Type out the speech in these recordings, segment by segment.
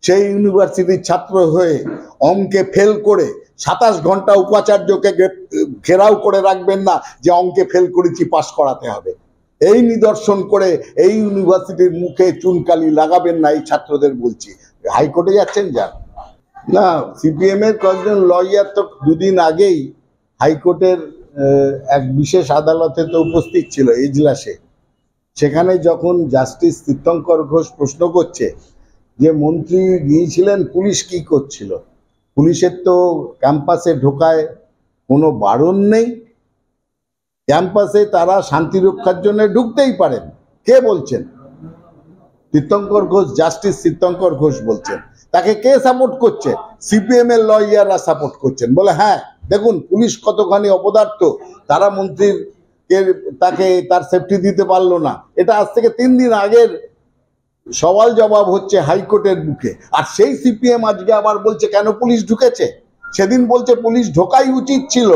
সেই ইউনিভার্সিটির ছাত্র হয়ে অঙ্কে ফেল করে 27 ঘন্টা উপাচার্যকে ঘেরাও করে রাখবেন না যে অঙ্কে ফেল করেছি, পাশ করাতে হবে। এই নিদর্শন করে এই ইউনিভার্সিটির মুখে চুনকালি লাগাবেন না, এই ছাত্রদের বলছি। হাইকোর্টে যাচ্ছেন, যান না। সিপিএম এর কয়েকজন লয়ার তো দুদিন আগেই হাইকোর্টের এক বিশেষ আদালতে তো উপস্থিত ছিল এজলাসে। সেখানে যখন জাস্টিস তীর্থঙ্কর ঘোষ প্রশ্ন করছে যে মন্ত্রী গিয়েছিলেন, পুলিশ কি করছিল, পুলিশের তো ক্যাম্পাসে ঢোকায় কোনো বারণ নেই, ক্যাম্পাসে তারা শান্তি রক্ষার জন্য ঢুকতেই পারেন। কে বলছেন? তীর্থঙ্কর ঘোষ, জাস্টিস তীর্থঙ্কর ঘোষ বলছেন। তাকে কে সাপোর্ট করছে? সিপিএম এর লয়াররা সাপোর্ট করছেন। বলে হ্যাঁ দেখুন পুলিশ কতখানি অপদার্থ, তারা মন্ত্রীর তাকে তার সেফটি দিতে পারলো না। এটা আজ থেকে 3 দিন আগের সওয়াল জবাব হচ্ছে হাইকোর্টের বুকে। আর সেই সিপিএম আজকে আবার বলছে কেন পুলিশ ঢুকেছে। সেদিন বলছে পুলিশ ঢোকাই উচিত ছিল,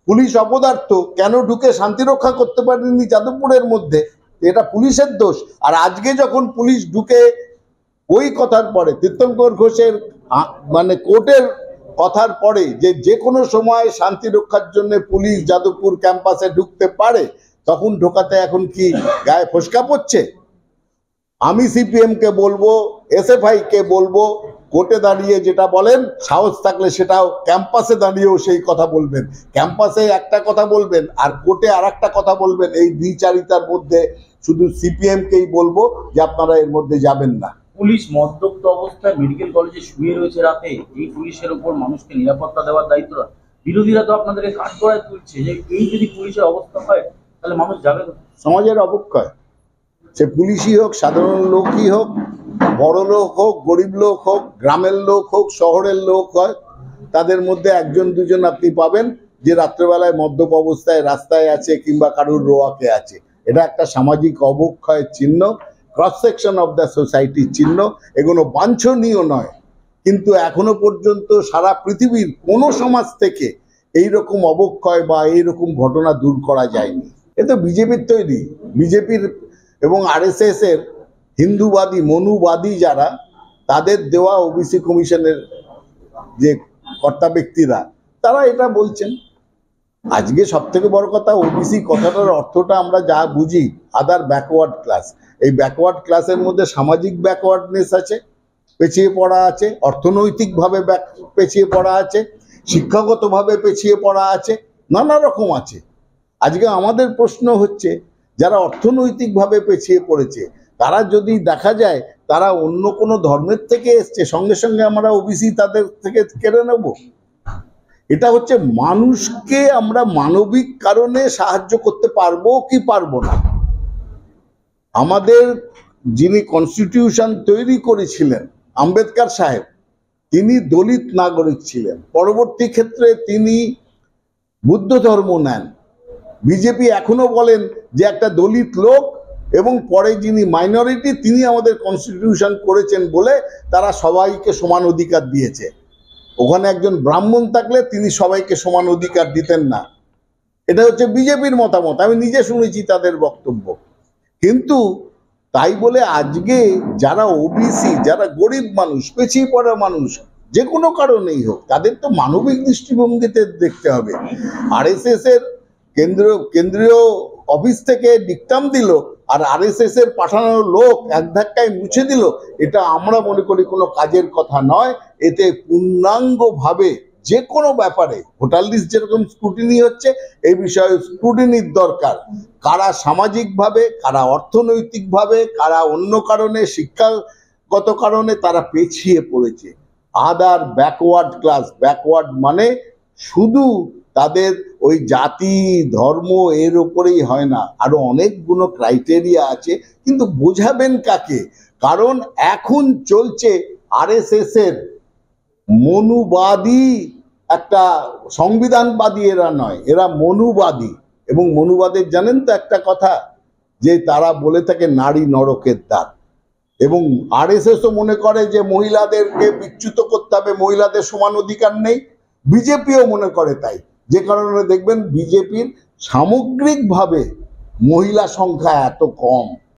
পুলিশ অপদার্থ, কেন ঢুকে শান্তি রক্ষা করতে পারেনি যাদবপুরের মধ্যে, এটা পুলিশের দোষ। আর আজকে যখন পুলিশ ঢুকে ওই কথার পরে তীর্থঙ্কর ঘোষের মানে কোর্টের কথার পরে যে কোনো সময় শান্তি রক্ষার জন্য পুলিশ যাদবপুর ক্যাম্পাসে ঢুকতে পারে, তখন ঢোকাতে এখন কি গায়ে ফসকা পড়ছে? আমি সিপিএম কে বলবো, এসএফআই কে বলবো, কোর্টে দাঁড়িয়ে যেটা বলেন সাহস থাকলে সেটাও ক্যাম্পাসে দাঁড়িয়েও সেই কথা বলবেন। ক্যাম্পাসে একটা কথা বলবেন আর কোর্টে আর একটা কথা বলবেন। এই দ্বিচারিতার মধ্যে শুধু সিপিএম কেই বলবো যে আপনারা এর মধ্যে যাবেন না। পুলিশ মদ্যপ্ত অবস্থায় মেডিকেল কলেজে শুয়ে রয়েছে রাতে, এই পুলিশের উপর মানুষকে নিরাপত্তা দেওয়ার দায়িত্ব বিরোধীরা তো আপনাদেরকে কাঠগড়ায় তুলছে যে এই যদি পুলিশের অবস্থা হয় তাহলে মানুষ যাবে। সমাজের অবক্ষয়, সে পুলিশই হোক, সাধারণ লোকই হোক, বড় লোক হোক, গরিব লোক হোক, গ্রামের লোক হোক, শহরের লোক হয়, তাদের মধ্যে একজন দুজন আপনি পাবেন যে রাত্রেবেলায় মদ্যপ অবস্থায় রাস্তায় আছে কিংবা কারুর রোয়াকে আছে। এটা একটা সামাজিক অবক্ষয়ের চিহ্ন, ক্রস সেকশন অফ দ্য সোসাইটির চিহ্ন। এগুলো বাঞ্ছনীয় নয়, কিন্তু এখনো পর্যন্ত সারা পৃথিবীর কোনো সমাজ থেকে এইরকম অবক্ষয় বা এইরকম ঘটনা দূর করা যায়নি। এ তো বিজেপির তৈরি। বিজেপির এবং আরএসএস এর হিন্দুবাদী মনুবাদী যারা, তাদের দেওয়া ওবিসি কমিশনের যে কর্তা ব্যক্তিরা, তারা এটা বলছেন। আজকে সব থেকে বড় কথা, ওবিসি কথাটার অর্থটা আমরা যা বুঝি আদার ব্যাকওয়ার্ড ক্লাস। এই ব্যাকওয়ার্ড ক্লাসের মধ্যে সামাজিক ব্যাকওয়ার্ডনেস আছে, পেছিয়ে পড়া আছে, অর্থনৈতিকভাবে পেছিয়ে পড়া আছে, শিক্ষাগতভাবে পেছিয়ে পড়া আছে, নানা রকম আছে। আজকে আমাদের প্রশ্ন হচ্ছে যারা অর্থনৈতিকভাবে পেছিয়ে পড়েছে, তারা যদি দেখা যায় তারা অন্য কোনো ধর্মের থেকে এসছে, সঙ্গে সঙ্গে আমরা ওবিসি তাদের থেকে কেড়ে নেব? এটা হচ্ছে মানুষকে আমরা মানবিক কারণে সাহায্য করতে পারবো কি পারবো না। আমাদের যিনি কনস্টিটিউশন তৈরি করেছিলেন আম্বেদকর সাহেব, তিনি দলিত নাগরিক ছিলেন। পরবর্তী ক্ষেত্রে তিনি বুদ্ধ ধর্ম নেন। বিজেপি এখনো বলেন যে একটা দলিত লোক এবং পরে যিনি মাইনরিটি, তিনি আমাদের কনস্টিটিউশন করেছেন বলে তারা সবাইকে সমান অধিকার দিয়েছে। ওখানে একজন ব্রাহ্মণ থাকলে তিনি সবাইকে সমান অধিকার দিতেন না। এটা হচ্ছে বিজেপির মতামত, আমি নিজে শুনেছি তাদের বক্তব্য। কিন্তু তাই বলে আজকে যারা ওবিসি, যারা গরিব মানুষ, পেছিয়ে পড়া মানুষ, যে কোনো কারণেই হোক, তাদের তো মানবিক দৃষ্টিভঙ্গিতে দেখতে হবে। আরএসএস এর কেন্দ্রীয় অফিস থেকে ডিকটাম দিল আর আরএসএস এর পাঠানো লোক এক ধাক্কায় মুছে দিল, এটা আমরা মনে করি কোনো কাজের কথা নয়। এতে পূর্ণাঙ্গভাবে যে কোনো ব্যাপারে ভোটার লিস্ট যেরকম স্ক্রুটিনি হচ্ছে, এই বিষয়ে স্ক্রুটিনির দরকার। কারা সামাজিকভাবে, কারা অর্থনৈতিকভাবে, কারা অন্য কারণে, শিক্ষাগত কারণে তারা পেছিয়ে পড়েছে। আদার ব্যাকওয়ার্ড ক্লাস, ব্যাকওয়ার্ড মানে শুধু তাদের ওই জাতি ধর্ম এর উপরেই হয় না, আরো অনেকগুলো ক্রাইটেরিয়া আছে। কিন্তু বোঝাবেন কাকে? কারণ এখন চলছে আরএসএস এর মনুবাদী একটা সংবিধানবাদী, এরা নয়, এরা মনুবাদী। এবং মনুবাদের জানেন তো একটা কথা, যে তারা বলে থাকে নারী নরকের দ্বার। এবং আরএসএসও মনে করে যে মহিলাদেরকে বিচ্যুত করতে হবে, মহিলাদের সমান অধিকার নেই। বিজেপিও মনে করে তাই, যে কারণে দেখবেন বিজেপির সামগ্রিকভাবে মহিলা সংখ্যা এত কম।